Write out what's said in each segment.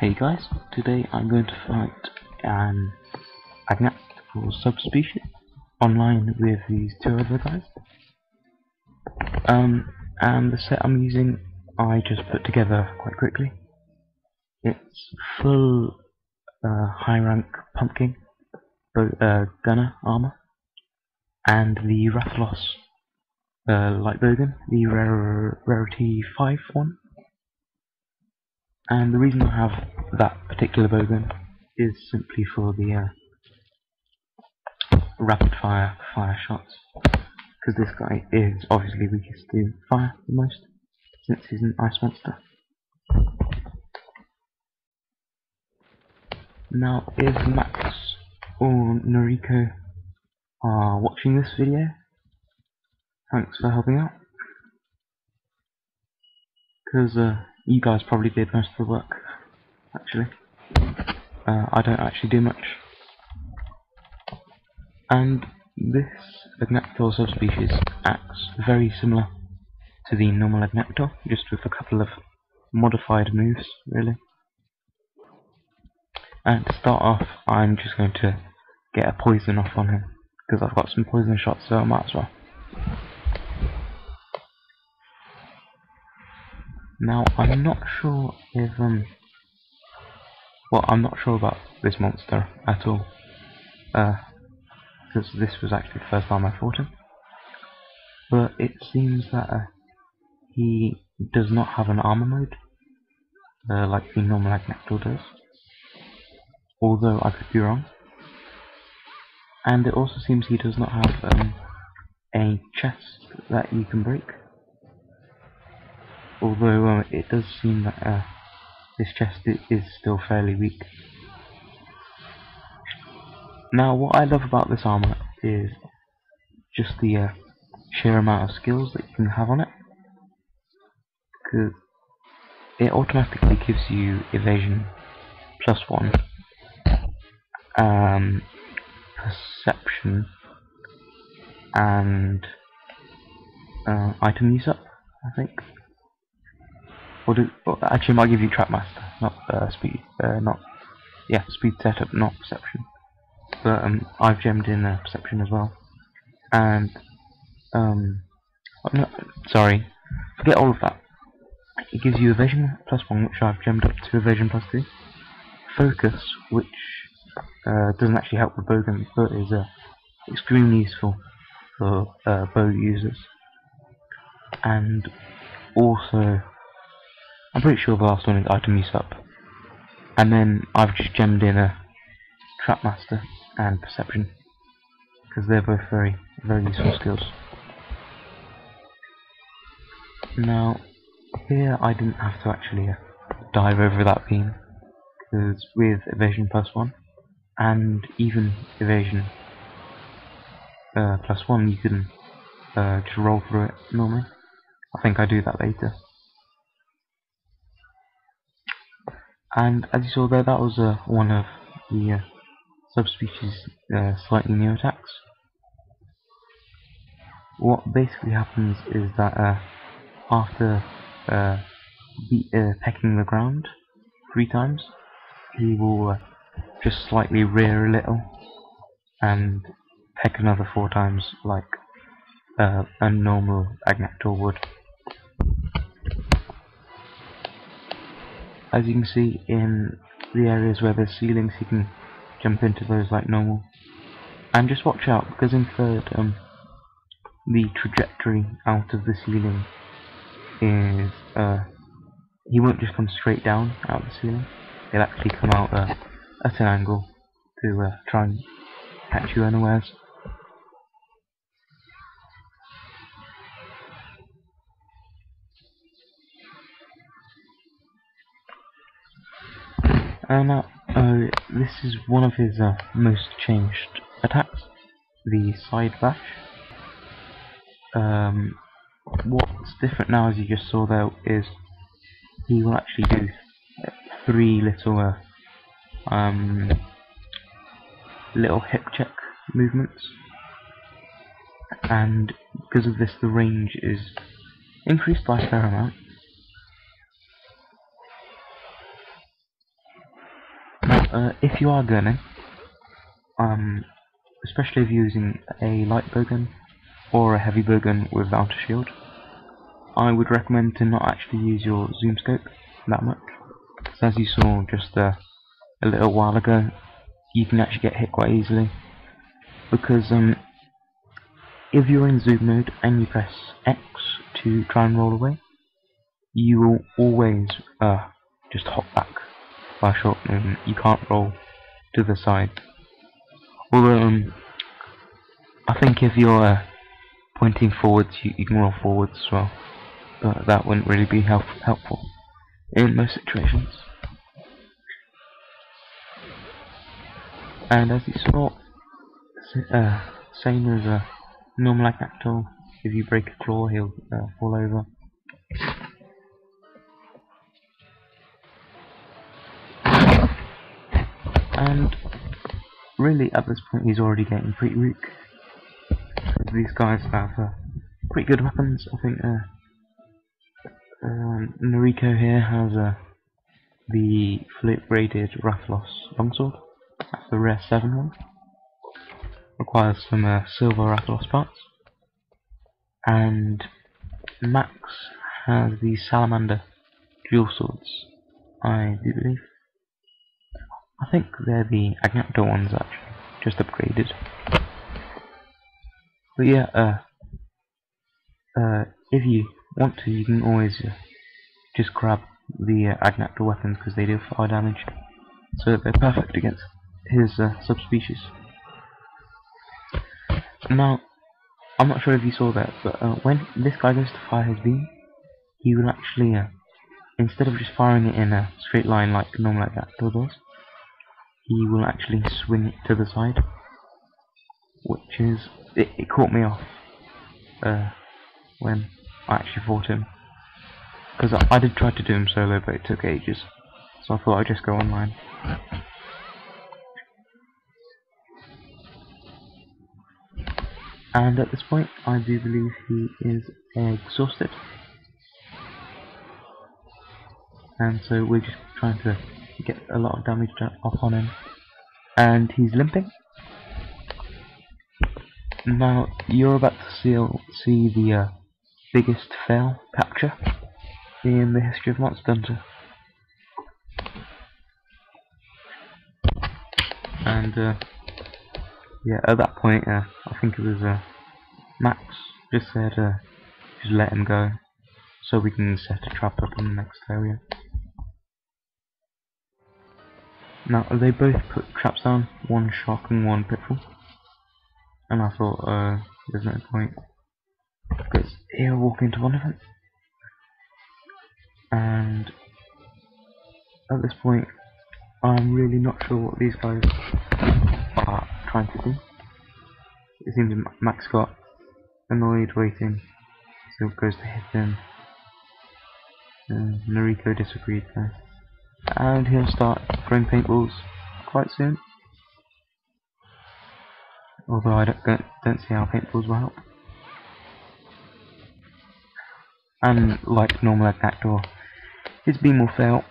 Hey guys, today I'm going to fight an Agnaktor subspecies online with these two other guys. And the set I'm using I just put together quite quickly. It's full high rank pumpkin gunner armor and the Rathalos light Bowgun, the Rarity 5 one. And the reason I have that particular Bowgun is simply for the rapid fire shots, because this guy is obviously weakest to fire the most, since he's an ice monster. Now, if Max or Noriko are watching this video, thanks for helping out, because you guys probably did most of the work, actually. I don't actually do much. And this Agnaktor subspecies acts very similar to the normal Agnaktor, just with a couple of modified moves, really. And to start off, I'm just going to get a poison off on him, because I've got some poison shots, so I might as well. Now, I'm not sure if I'm not sure about this monster at all, because this was actually the first time I fought him. But it seems that he does not have an armor mode, like the normal Agnaktor does. Although I could be wrong. And it also seems he does not have a chest that you can break. Although it does seem that this chest is still fairly weak. Now, what I love about this armor is just the sheer amount of skills that you can have on it, because it automatically gives you evasion +1, perception, and item use up, I think. Actually, it might give you Trapmaster, not speed, speed setup, not perception. But I've gemmed in perception as well, and sorry, forget all of that. It gives you evasion +1, which I've gemmed up to evasion +2. Focus, which doesn't actually help with Bowgun, but is extremely useful for bow users. And also, I'm pretty sure the last one is item use up. And then I've just gemmed in a Trapmaster and perception, because they're both very, very useful skills. Now, here I didn't have to actually dive over that beam, because with evasion +1 and even evasion +1 you can just roll through it normally. I think I do that later. And as you saw there, that was one of the subspecies slightly new attacks. What basically happens is that after pecking the ground 3 times, he will just slightly rear a little and peck another 4 times, like a normal Agnaktor would. As you can see, in the areas where there's ceilings, he can jump into those like normal. And just watch out, because in 3rd, the trajectory out of the ceiling is he won't just come straight down out of the ceiling. He'll actually come out at an angle to try and catch you unawares. Now, this is one of his most changed attacks, the side bash. What's different now, as you just saw there, is he will actually do 3 little hip check movements, and because of this the range is increased by a fair amount. if you are gunning, especially if you're using a light bowgun or a heavy bowgun without a shield, I would recommend to not actually use your zoom scope that much. So as you saw just a little while ago, you can actually get hit quite easily, because if you're in zoom mode and you press X to try and roll away, you will always just hop back by a short movement. You can't roll to the side. Although I think if you're pointing forwards, you can roll forwards as well, but that wouldn't really be helpful in most situations. And as you saw, same as a normal Agnaktor, if you break a claw, he'll fall over. And really, at this point, he's already getting pretty weak. These guys have pretty good weapons. I think Noriko here has the fully upgraded Rathalos longsword. That's the rare 7 one. Requires some silver Rathalos parts. And Max has the salamander dual swords, I do believe. I think they're the Agnaktor ones actually, just upgraded. But yeah, if you want to, you can always just grab the Agnaktor weapons because they do fire damage, so they're perfect against his subspecies. Now, I'm not sure if you saw that, but when this guy goes to fire his beam, he will actually, instead of just firing it in a straight line like normal Agnaktor does, he will actually swing it to the side, which is, it caught me off when I actually fought him, because I did try to do him solo, but it took ages, so I thought I'd just go online. And at this point, I do believe he is exhausted, and so we're just trying to get a lot of damage off on him, and he's limping. Now you're about to see the biggest fail capture in the history of Monster Hunter, and yeah, at that point I think it was Max just said just let him go so we can set a trap up in the next area. Now they both put traps down, one shock and one pitfall, and I thought there's no point because he'll walk into one of them, and at this point I'm really not sure what these guys are trying to do. It seems Max got annoyed waiting, so it goes to hit him. Noriko disagreed there, and he'll start throwing paintballs quite soon. Although I don't see how paintballs will help. And like normal Agnaktor, his beam will fail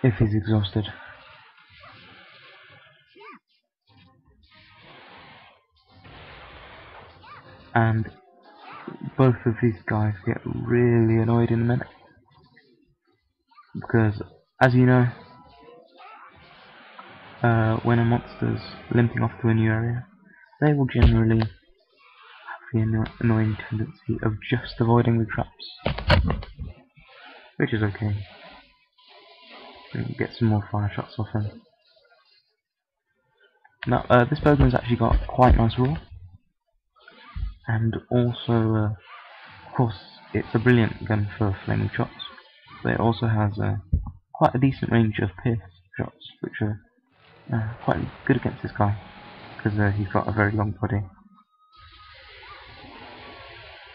if he's exhausted. And both of these guys get really annoyed in a minute, because as you know, when a monster's limping off to a new area, they will generally have the annoying tendency of just avoiding the traps, which is okay. We can get some more fire shots off him. Now this Bowgun has actually got quite nice roar, and also of course it's a brilliant gun for flaming shots, but it also has quite a decent range of pierce shots, which are quite good against this guy, because he's got a very long body.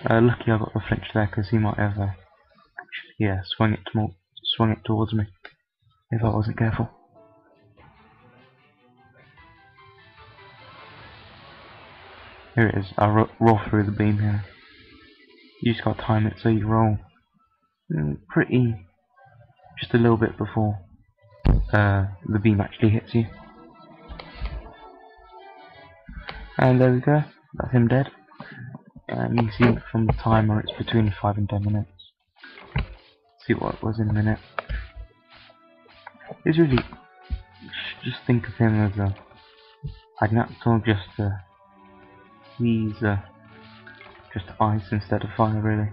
Lucky I got the flinch there, because he might have actually swung it towards me if I wasn't careful. Here it is, I roll through the beam here. You just got to time it so you roll pretty, just a little bit before the beam actually hits you. And there we go, that's him dead. And you can see from the timer it's between 5 and 10 minutes. See what it was in a minute. It's really, just think of him as a Agnaktor, he's just ice instead of fire really.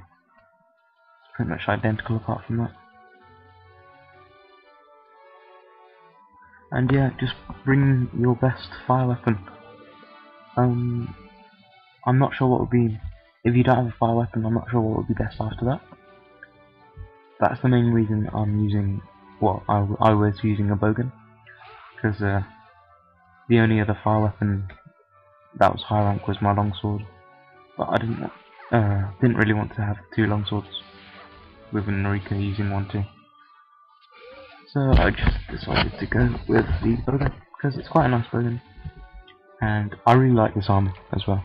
Pretty much identical apart from that. And yeah, just bring your best fire weapon. I'm not sure what would be, if you don't have a fire weapon, I'm not sure what would be best after that. That's the main reason I'm using, well, I was using a Bowgun, because the only other fire weapon that was high rank was my longsword, but I didn't really want to have 2 longswords with an Rarity using 1 too. So I just decided to go with the Bowgun, because it's quite a nice Bowgun, and I really like this armor as well.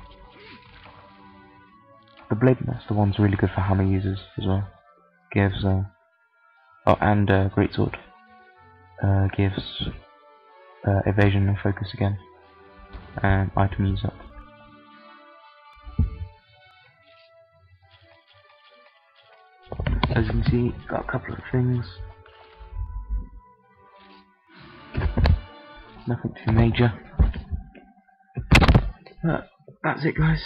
The Blade Master one's really good for hammer users as well. Gives and Greatsword gives evasion and focus again, and item use up. As you can see, got a couple of things. Nothing too major. But that's it, guys.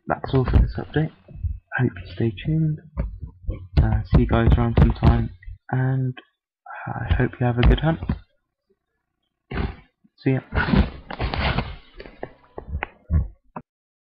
That's all for this update. I hope you stay tuned. See you guys around sometime, and I hope you have a good hunt. See ya.